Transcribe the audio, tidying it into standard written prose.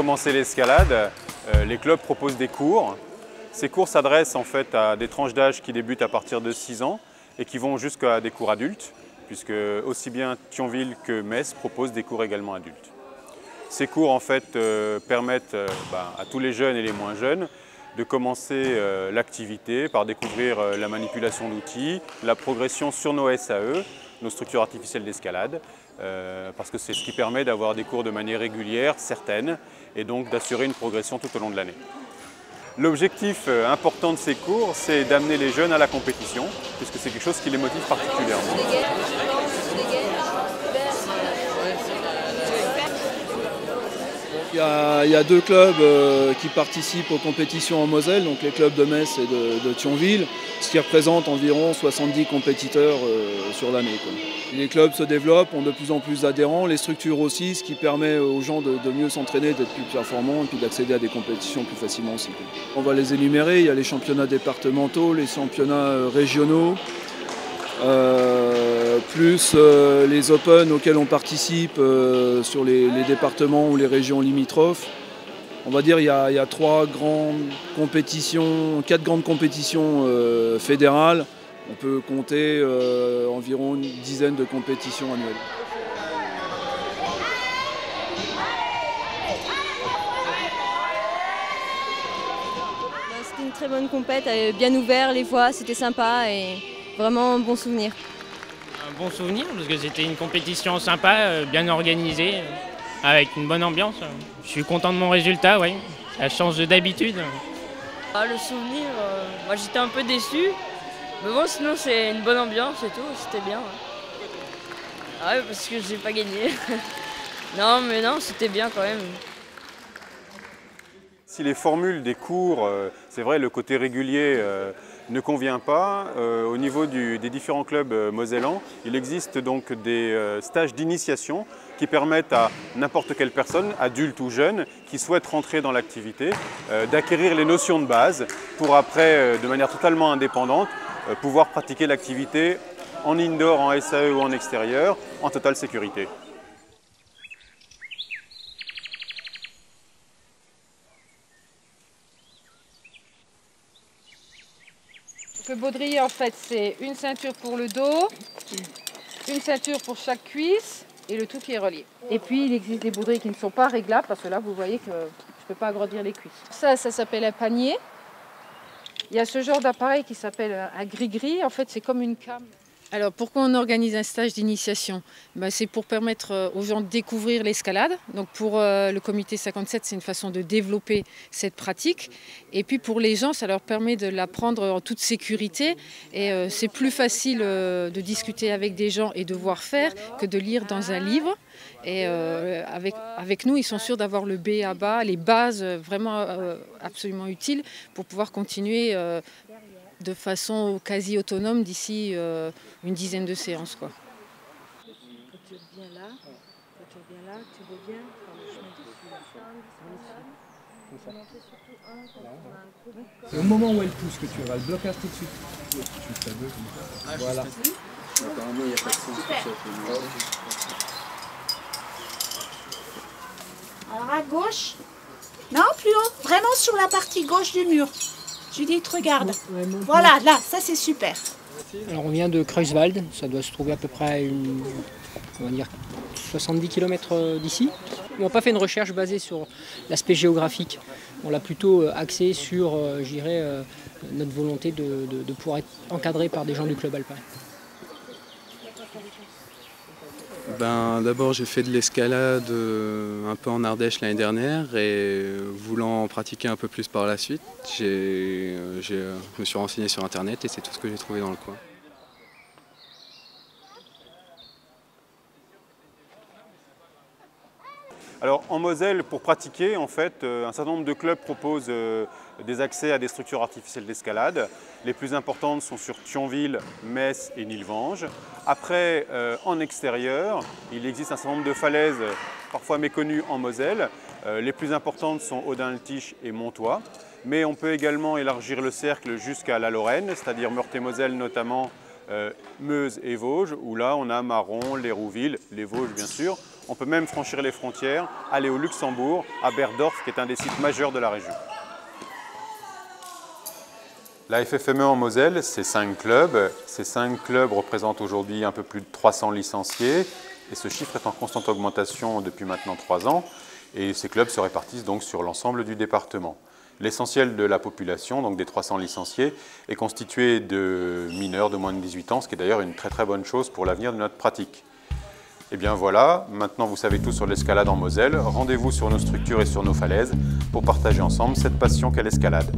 commencer l'escalade, les clubs proposent des cours. Ces cours s'adressent en fait à des tranches d'âge qui débutent à partir de 6 ans et qui vont jusqu'à des cours adultes, puisque aussi bien Thionville que Metz proposent des cours également adultes. Ces cours en fait permettent à tous les jeunes et les moins jeunes de commencer l'activité par découvrir la manipulation d'outils, la progression sur nos SAE, nos structures artificielles d'escalade, parce que c'est ce qui permet d'avoir des cours de manière régulière, certaine, et donc d'assurer une progression tout au long de l'année. L'objectif important de ces cours, c'est d'amener les jeunes à la compétition, puisque c'est quelque chose qui les motive particulièrement. Il y a deux clubs qui participent aux compétitions en Moselle, donc les clubs de Metz et de Thionville, ce qui représente environ 70 compétiteurs sur l'année. Les clubs se développent, ont de plus en plus d'adhérents, les structures aussi, ce qui permet aux gens de mieux s'entraîner, d'être plus performants et puis d'accéder à des compétitions plus facilement aussi. On va les énumérer, il y a les championnats départementaux, les championnats régionaux, plus les Open auxquels on participe sur les départements ou les régions limitrophes. On va dire qu'il y a 4 grandes compétitions fédérales. On peut compter environ une dizaine de compétitions annuelles. C'était une très bonne compète, elle avait bien ouvert les voies, c'était sympa et vraiment un bon souvenir. Un bon souvenir parce que c'était une compétition sympa, bien organisée, avec une bonne ambiance. Je suis content de mon résultat, oui. Ça change d'habitude. Le souvenir, moi j'étais un peu déçu. Mais bon, sinon c'est une bonne ambiance et tout, c'était bien. Ah ouais, parce que j'ai pas gagné. Non, mais non, c'était bien quand même. Si les formules des cours, c'est vrai, le côté régulier ne convient pas, au niveau des différents clubs mosellans, il existe donc des stages d'initiation qui permettent à n'importe quelle personne, adulte ou jeune, qui souhaite rentrer dans l'activité, d'acquérir les notions de base pour après, de manière totalement indépendante, pouvoir pratiquer l'activité en indoor, en SAE ou en extérieur, en totale sécurité. Le baudrier, en fait, c'est une ceinture pour le dos, une ceinture pour chaque cuisse et le tout qui est relié. Et puis, il existe des baudriers qui ne sont pas réglables parce que là, vous voyez que je ne peux pas agrandir les cuisses. Ça s'appelle un panier. Il y a ce genre d'appareil qui s'appelle un gris-gris. En fait, c'est comme une came. Alors, pourquoi on organise un stage d'initiation? C'est pour permettre aux gens de découvrir l'escalade. Donc, pour le comité 57, c'est une façon de développer cette pratique. Et puis, pour les gens, ça leur permet de l'apprendre en toute sécurité. Et c'est plus facile de discuter avec des gens et de voir faire que de lire dans un livre. Et avec nous, ils sont sûrs d'avoir le B à bas, les bases vraiment absolument utiles pour pouvoir continuer de façon quasi autonome d'ici une dizaine de séances. Tu reviens là, tu reviens par le chemin dessus. C'est au moment où elle pousse que tu auras le blocage tout de suite. Tu fais deux comme ça. Voilà. Apparemment, il n'y a pas de sens pour ça. Alors à gauche. Non, plus haut. Vraiment sur la partie gauche du mur. Judith, regarde. Voilà, là, ça c'est super. Alors on vient de Kreuzwald, ça doit se trouver à peu près on va dire 70 km d'ici. On n'a pas fait une recherche basée sur l'aspect géographique. On l'a plutôt axé sur, je dirais, notre volonté de pouvoir être encadré par des gens du club alpin. D'abord j'ai fait de l'escalade un peu en Ardèche l'année dernière et voulant en pratiquer un peu plus par la suite, je me suis renseigné sur internet et c'est tout ce que j'ai trouvé dans le coin. Alors en Moselle, pour pratiquer, en fait, un certain nombre de clubs proposent des accès à des structures artificielles d'escalade. Les plus importantes sont sur Thionville, Metz et Nilvange. Après, en extérieur, il existe un certain nombre de falaises parfois méconnues en Moselle. Les plus importantes sont Audun-le-Tiche et Montois. Mais on peut également élargir le cercle jusqu'à la Lorraine, c'est-à-dire Meurthe-et-Moselle notamment, Meuse et Vosges, où là on a Maron, l'Hérouville, les Vosges bien sûr. On peut même franchir les frontières, aller au Luxembourg, à Berdorf, qui est un des sites majeurs de la région. La FFME en Moselle, c'est 5 clubs. Ces 5 clubs représentent aujourd'hui un peu plus de 300 licenciés. Et ce chiffre est en constante augmentation depuis maintenant 3 ans. Et ces clubs se répartissent donc sur l'ensemble du département. L'essentiel de la population, donc des 300 licenciés, est constitué de mineurs de moins de 18 ans, ce qui est d'ailleurs une très bonne chose pour l'avenir de notre pratique. Et bien voilà, maintenant vous savez tout sur l'escalade en Moselle. Rendez-vous sur nos structures et sur nos falaises pour partager ensemble cette passion qu'est l'escalade.